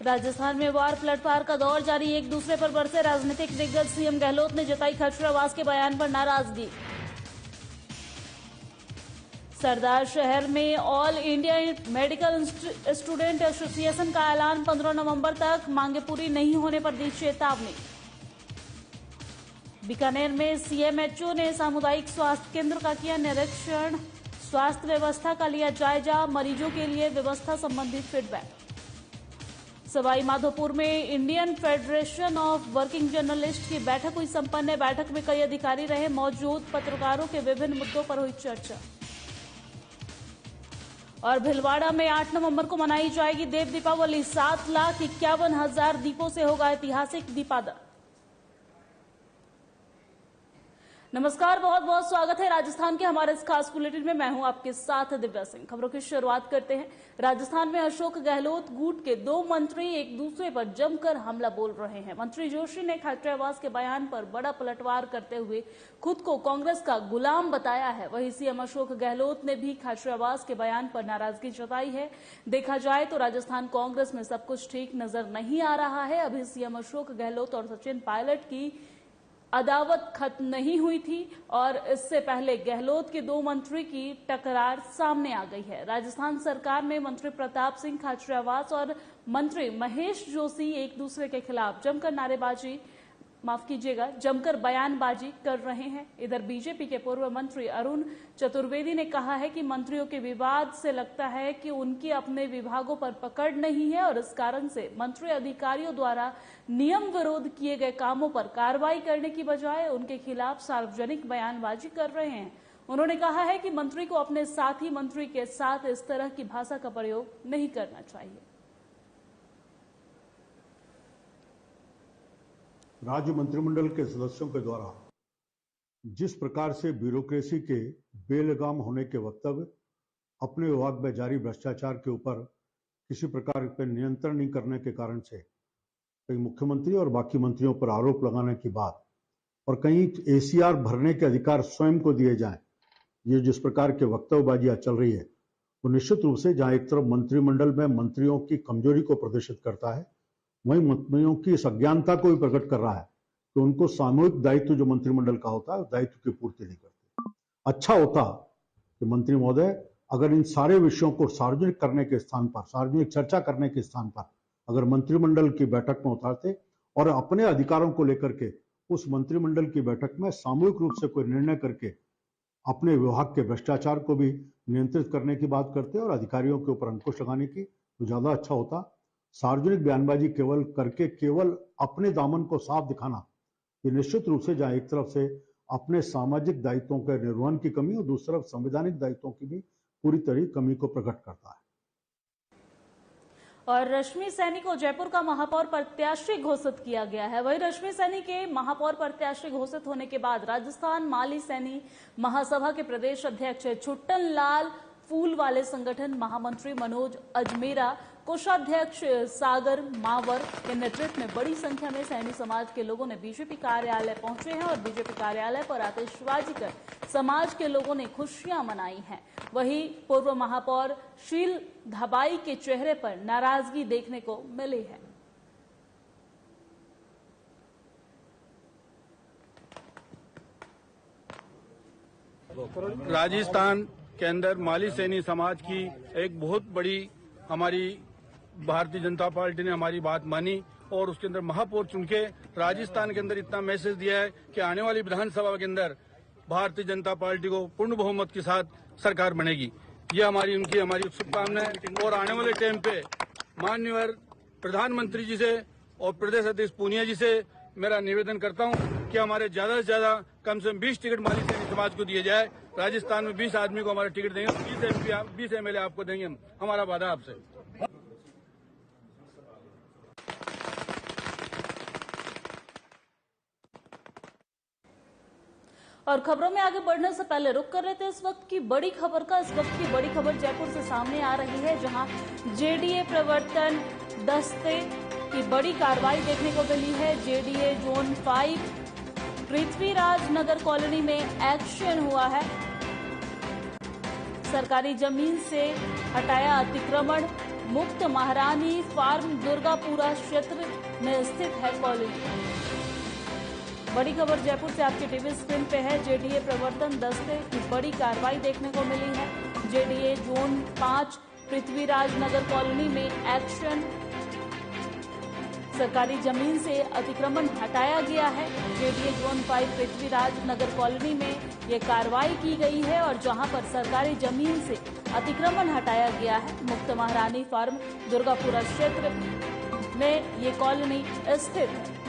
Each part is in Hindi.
राजस्थान में वार पलटवार का दौर जारी, एक दूसरे पर बरसे राजनीतिक दिग्गज। सीएम गहलोत ने जताई खचरावास के बयान पर नाराजगी। सरदार शहर में all India medical student association का ऐलान, 15 नवंबर तक मांगे पूरी नहीं होने पर दी चेतावनी। बीकानेर में सीएमएचओ ने सामुदायिक स्वास्थ्य केंद्र का किया निरीक्षण, स्वास्थ्य व्यवस्था का लिया जायजा, मरीजों के लिए व्यवस्था संबंधी फीडबैक। सवाई माधोपुर में Indian federation of working journalist की बैठक हुई संपन्न। बैठक में कई अधिकारी रहे मौजूद, पत्रकारों के विभिन्न मुद्दों पर हुई चर्चा। और भिलवाड़ा में 8 नवंबर को मनाई जाएगी देव दीपावली, 7,51,000 दीपों से होगा ऐतिहासिक दीपादान। नमस्कार, बहुत बहुत स्वागत है राजस्थान के हमारे इस खास बुलेटिन में। मैं हूं आपके साथ दिव्या सिंह। खबरों की शुरुआत करते हैं। राजस्थान में अशोक गहलोत गुट के 2 मंत्री एक दूसरे पर जमकर हमला बोल रहे हैं। मंत्री जोशी ने खचरावास के बयान पर बड़ा पलटवार करते हुए खुद को कांग्रेस का गुलाम बताया है। वहीं सीएम अशोक गहलोत ने भी खचरावास के बयान पर नाराजगी जताई है। देखा जाए तो राजस्थान कांग्रेस में सब कुछ ठीक नजर नहीं आ रहा है। अभी सीएम अशोक गहलोत और सचिन पायलट की अदावत खत्म नहीं हुई थी और इससे पहले गहलोत के 2 मंत्री की टकरार सामने आ गई है। राजस्थान सरकार में मंत्री प्रताप सिंह खचरावास और मंत्री महेश जोशी एक दूसरे के खिलाफ जमकर बयानबाजी कर रहे हैं। इधर बीजेपी के पूर्व मंत्री अरुण चतुर्वेदी ने कहा है कि मंत्रियों के विवाद से लगता है कि उनकी अपने विभागों पर पकड़ नहीं है और इस कारण से मंत्री अधिकारियों द्वारा नियम विरोध किए गए कामों पर कार्रवाई करने की बजाय उनके खिलाफ सार्वजनिक बयानबाजी कर रहे हैं। उन्होंने कहा है कि मंत्री को अपने साथी मंत्री के साथ इस तरह की भाषा का प्रयोग नहीं करना चाहिए। राज्य मंत्रिमंडल के सदस्यों के द्वारा जिस प्रकार से ब्यूरोक्रेसी के बेलगाम होने के वक्तव्य, अपने विभाग में जारी भ्रष्टाचार के ऊपर किसी प्रकार पर नियंत्रण नहीं करने के कारण से कई मुख्यमंत्री और बाकी मंत्रियों पर आरोप लगाने की बात और कहीं एसीआर भरने के अधिकार स्वयं को दिए जाएं, ये जिस प्रकार के वक्तव्यबाजियां चल रही है वो निश्चित रूप से जहां एक तरफ मंत्रिमंडल में मंत्रियों की कमजोरी को प्रदर्शित करता है, वहीं मंत्रियों की इस अज्ञानता को भी प्रकट कर रहा है कि उनको सामूहिक दायित्व जो मंत्रिमंडल का होता है दायित्व की पूर्ति नहीं करते। अच्छा होता कि मंत्री महोदय अगर इन सारे विषयों को सार्वजनिक करने के स्थान पर, सार्वजनिक चर्चा करने के स्थान पर अगर मंत्रिमंडल की बैठक में उतारते और अपने अधिकारों को लेकर के उस मंत्रिमंडल की बैठक में सामूहिक रूप से कोई निर्णय करके अपने विभाग के भ्रष्टाचार को भी नियंत्रित करने की बात करते और अधिकारियों के ऊपर अंकुश लगाने की, तो ज्यादा अच्छा होता। सार्वजनिक बयानबाजी केवल करके केवल अपने दामन को साफ दिखाना, ये निश्चित रूप से जहां एक तरफ से अपने सामाजिक दायित्वों के निर्वहन की कमी और दूसरी तरफ संवैधानिक दायित्वों की भी पूरी तरह कमी को प्रकट करता है। और रश्मि सैनी को जयपुर का महापौर प्रत्याशी घोषित किया गया है। वहीं रश्मि सैनी के महापौर प्रत्याशी घोषित होने के बाद राजस्थान माली सैनी महासभा के प्रदेश अध्यक्ष छुट्टन लाल फूलवाले, संगठन महामंत्री मनोज अजमेरा, कोषाध्यक्ष सागर मावर के नेतृत्व में बड़ी संख्या में सैनी समाज के लोगों ने बीजेपी कार्यालय पहुंचे हैं और बीजेपी कार्यालय पर आतिशबाजी कर समाज के लोगों ने खुशियां मनाई हैं। वहीं पूर्व महापौर शील धबाई के चेहरे पर नाराजगी देखने को मिली है। राजस्थान के अंदर माली सैनी समाज की एक बहुत बड़ी हमारी भारतीय जनता पार्टी ने हमारी बात मानी और उसके अंदर महापौर चुनके राजस्थान के अंदर इतना मैसेज दिया है कि आने वाली विधानसभा के अंदर भारतीय जनता पार्टी को पूर्ण बहुमत के साथ सरकार बनेगी। ये हमारी शुभकामनाएं और आने वाले टाइम पे माननीय प्रधानमंत्री जी से और प्रदेश अध्यक्ष पूनिया जी से मेरा निवेदन करता हूं कि हमारे ज्यादा से ज्यादा कम से कम 20 टिकट माली सैनी समाज को दिए जाए। राजस्थान में 20 आदमी को हमारा टिकट देंगे, 20 एमएलए आपको देंगे हम, हमारा वादा आपसे। और खबरों में आगे बढ़ने से पहले रुक कर रहे थे इस वक्त की बड़ी खबर का। इस वक्त की बड़ी खबर जयपुर से सामने आ रही है, जहां जेडीए प्रवर्तन दस्ते की बड़ी कार्रवाई देखने को मिली है। जेडीए जोन 5 पृथ्वीराज नगर कॉलोनी में एक्शन हुआ है। सरकारी जमीन से हटाया अतिक्रमण, मुक्त महारानी फार्म दुर्गापुरा क्षेत्र में स्थित है कॉलोनी। बड़ी खबर जयपुर से आपके टीवी स्क्रीन पे है। जेडीए प्रवर्तन दस्ते की बड़ी कार्रवाई देखने को मिली है। जेडीए जोन 5 पृथ्वीराज नगर कॉलोनी में एक्शन, सरकारी जमीन से अतिक्रमण हटाया गया है। जेडीए जोन 5 पृथ्वीराज नगर कॉलोनी में ये कार्रवाई की गई है और जहां पर सरकारी जमीन से अतिक्रमण हटाया गया है। मुक्त महारानी फार्म दुर्गापुरा क्षेत्र में ये कॉलोनी स्थित है।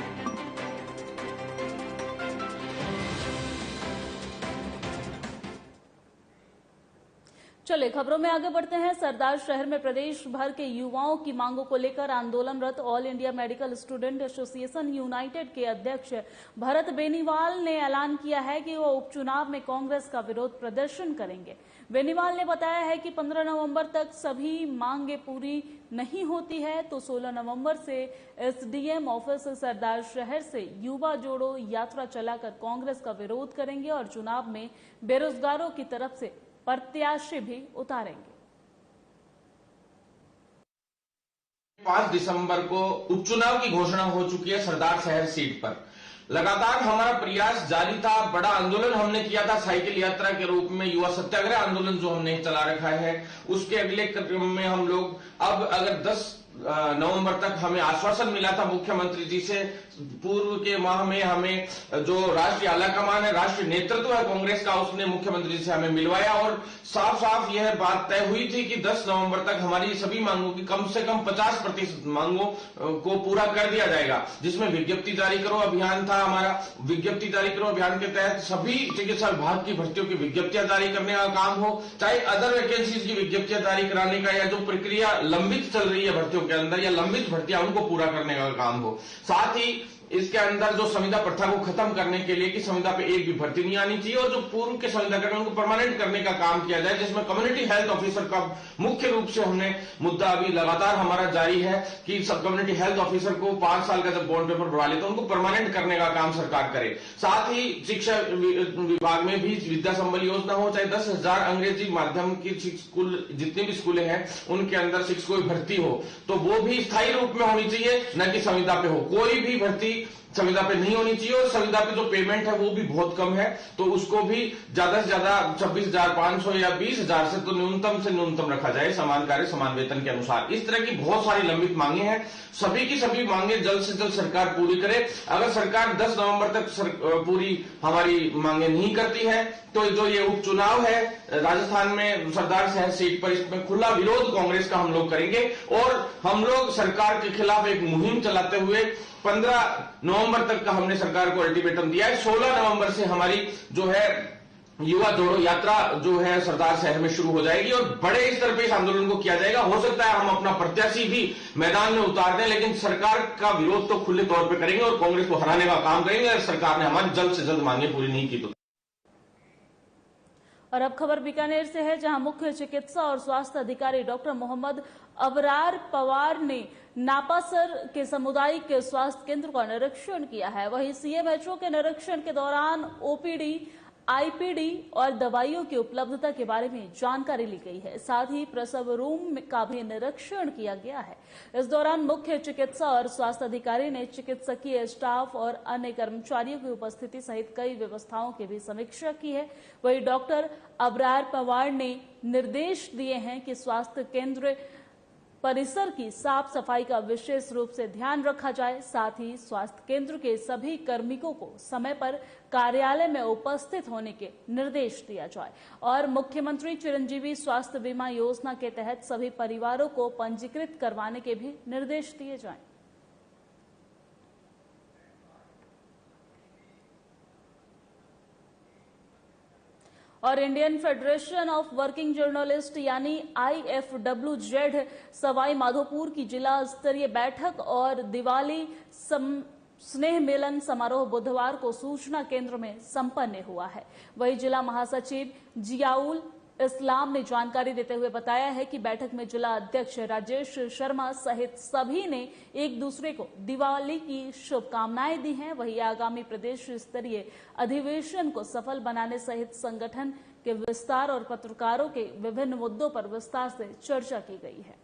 चलिए खबरों में आगे बढ़ते हैं। सरदार शहर में प्रदेश भर के युवाओं की मांगों को लेकर आंदोलनरत all India medical student association united के अध्यक्ष भरत बेनीवाल ने ऐलान किया है कि वो उपचुनाव में कांग्रेस का विरोध प्रदर्शन करेंगे। बेनीवाल ने बताया है कि 15 नवंबर तक सभी मांगे पूरी नहीं होती है तो 16 नवंबर से एसडीएम ऑफिस सरदार शहर से युवा जोड़ो यात्रा चलाकर कांग्रेस का विरोध करेंगे और चुनाव में बेरोजगारों की तरफ से प्रत्याशी भी उतारेंगे। 5 दिसंबर को उपचुनाव की घोषणा हो चुकी है सरदार शहर सीट पर। लगातार हमारा प्रयास जारी था। बड़ा आंदोलन हमने किया था साइकिल यात्रा के रूप में, युवा सत्याग्रह आंदोलन जो हमने चला रखा है। उसके अगले क्रम में हम लोग अब अगर 10 नवंबर तक हमें आश्वासन मिला था मुख्यमंत्री जी से, पूर्व के माह में हमें जो राष्ट्रीय आलाकमान है, राष्ट्रीय नेतृत्व है कांग्रेस का, उसने मुख्यमंत्री से हमें मिलवाया और साफ साफ यह बात तय हुई थी कि 10 नवंबर तक हमारी सभी मांगों की कम से कम 50% मांगों को पूरा कर दिया जाएगा। जिसमें विज्ञप्ति जारी करो अभियान था हमारा। विज्ञप्ति जारी करो अभियान के तहत सभी चिकित्सा विभाग की भर्तियों की विज्ञप्तियां जारी करने का काम हो, चाहे अदर वैकेंसीज की विज्ञप्तियां जारी कराने का या जो प्रक्रिया लंबित चल रही है भर्तियों के अंदर या लंबित भर्तियां उनको पूरा करने का काम हो। साथ ही इसके अंदर जो संविदा प्रथा को खत्म करने के लिए कि संविदा पे एक भी भर्ती नहीं आनी चाहिए और जो पूर्व के संविदा कर्मी उनको परमानेंट करने का काम किया जाए, जिसमें कम्युनिटी हेल्थ ऑफिसर का मुख्य रूप से हमने मुद्दा अभी लगातार हमारा जारी है कि सब कम्युनिटी हेल्थ ऑफिसर को 5 साल का जब बॉन्ड पेपर बढ़ा लेते उनको परमानेंट करने का काम सरकार करे। साथ ही शिक्षा विभाग में भी विद्या संबल योजना हो, चाहे 10,000 अंग्रेजी माध्यम की स्कूल जितनी भी स्कूलें हैं उनके अंदर शिक्षकों की भर्ती हो तो वो भी स्थायी रूप में होनी चाहिए, न कि संविदा पे हो। कोई भी भर्ती संविदा पे नहीं होनी चाहिए और संविदा पे जो पेमेंट है वो भी बहुत कम है तो उसको भी ज्यादा से ज्यादा 26,500 या 20,000 से तो न्यूनतम रखा जाए, समान कार्य समान वेतन के अनुसार। इस तरह की बहुत सारी लंबित मांगे हैं। सभी की सभी मांगे जल्द से जल्द सरकार पूरी करे। अगर सरकार 10 नवंबर तक पूरी हमारी मांगे नहीं करती है तो जो ये उपचुनाव है राजस्थान में सरदार शहर सीट पर, इसमें खुला विरोध कांग्रेस का हम लोग करेंगे और हम लोग सरकार के खिलाफ एक मुहिम चलाते हुए 15 नवंबर तक का हमने सरकार को अल्टीमेटम दिया है। 16 नवंबर से हमारी जो है युवा जोड़ो यात्रा जो है सरदार शहर में शुरू हो जाएगी और बड़े स्तर पे इस आंदोलन को किया जाएगा। हो सकता है हम अपना प्रत्याशी भी मैदान में उतार दें, लेकिन सरकार का विरोध तो खुले तौर पे करेंगे और कांग्रेस को हराने का काम करेंगे अगर सरकार ने हमारी जल्द से जल्द मांगे पूरी नहीं की तो। और अब खबर बीकानेर से है, जहां मुख्य चिकित्सा और स्वास्थ्य अधिकारी डॉक्टर मोहम्मद अबरार पवार ने नापासर के सामुदायिक स्वास्थ्य केंद्र का निरीक्षण किया है। वहीं सीएमएचओ के निरीक्षण के दौरान ओपीडी, आईपीडी और दवाइयों की उपलब्धता के बारे में जानकारी ली गई है। साथ ही प्रसव रूम का भी निरीक्षण किया गया है। इस दौरान मुख्य चिकित्सा और स्वास्थ्य अधिकारी ने चिकित्सकीय स्टाफ और अन्य कर्मचारियों की उपस्थिति सहित कई व्यवस्थाओं की भी समीक्षा की है। वहीं डॉक्टर अबरार पवार ने निर्देश दिए हैं कि स्वास्थ्य केंद्र परिसर की साफ सफाई का विशेष रूप से ध्यान रखा जाए। साथ ही स्वास्थ्य केंद्र के सभी कार्मिकों को समय पर कार्यालय में उपस्थित होने के निर्देश दिया जाए और मुख्यमंत्री चिरंजीवी स्वास्थ्य बीमा योजना के तहत सभी परिवारों को पंजीकृत करवाने के भी निर्देश दिए जाएं। और Indian federation of working journalist यानी IFWZ सवाई माधोपुर की जिला स्तरीय बैठक और दिवाली स्नेह मिलन समारोह बुधवार को सूचना केंद्र में संपन्न हुआ है। वहीं जिला महासचिव जियाउल इस्लाम ने जानकारी देते हुए बताया है कि बैठक में जिला अध्यक्ष राजेश शर्मा सहित सभी ने एक दूसरे को दिवाली की शुभकामनाएं दी हैं। वहीं आगामी प्रदेश स्तरीय अधिवेशन को सफल बनाने सहित संगठन के विस्तार और पत्रकारों के विभिन्न मुद्दों पर विस्तार से चर्चा की गई है।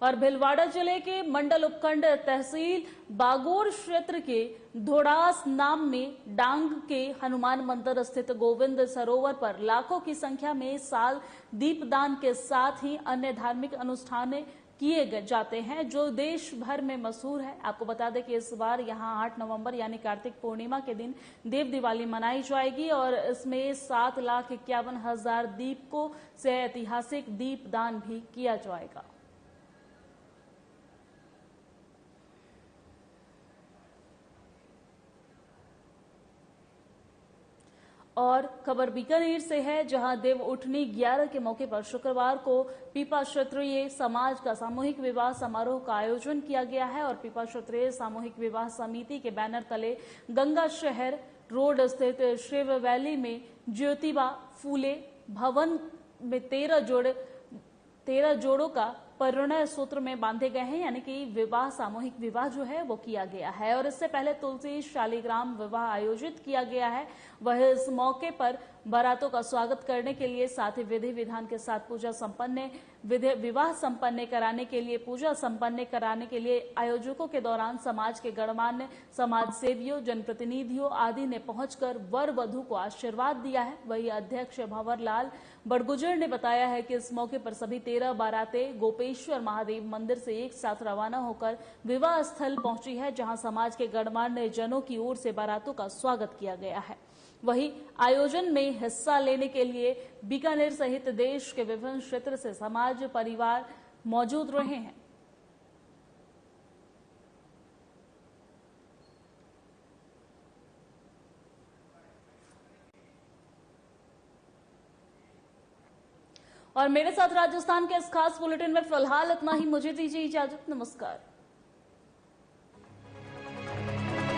और भीलवाड़ा जिले के मंडल उपखंड तहसील बागोर क्षेत्र के धोड़ास नाम में डांग के हनुमान मंदिर स्थित गोविंद सरोवर पर लाखों की संख्या में साल दीपदान के साथ ही अन्य धार्मिक अनुष्ठान किए जाते हैं जो देश भर में मशहूर है। आपको बता दें कि इस बार यहां 8 नवंबर यानी कार्तिक पूर्णिमा के दिन देव दिवाली मनाई जाएगी और इसमें 7,51,000 दीपकों से ऐतिहासिक दीपदान भी किया जाएगा। और खबर बीकानेर से है, जहां देव उठनी 11 के मौके पर शुक्रवार को पीपा क्षत्रिय समाज का सामूहिक विवाह समारोह का आयोजन किया गया है और पीपा क्षत्रिय सामूहिक विवाह समिति के बैनर तले गंगा शहर रोड स्थित शिव वैली में ज्योतिबा फूले भवन में 13 जोड़ों का परिणय सूत्र में बांधे गए हैं, यानी कि विवाह सामूहिक विवाह जो है वो किया गया है। और इससे पहले तुलसी शालिग्राम विवाह आयोजित किया गया है। वह इस मौके पर बारातों का स्वागत करने के लिए साथ ही विधि विधान के साथ विवाह संपन्न कराने के लिए पूजा संपन्न कराने के लिए आयोजकों के दौरान समाज के गणमान्य समाज सेवियों जनप्रतिनिधियों आदि ने पहुंचकर वर वधू को आशीर्वाद दिया है। वही अध्यक्ष भंवरलाल बड़गुजर ने बताया है कि इस मौके पर सभी 13 बारातें गोपेश्वर महादेव मंदिर से एक साथ रवाना होकर विवाह स्थल पहुंची है, जहां समाज के गणमान्य जनों की ओर से बारातों का स्वागत किया गया है। वहीं आयोजन में हिस्सा लेने के लिए बीकानेर सहित देश के विभिन्न क्षेत्र से समाज परिवार मौजूद रहे हैं। और मेरे साथ राजस्थान के इस खास बुलेटिन में फिलहाल इतना ही। मुझे दीजिए इजाजत। नमस्कार।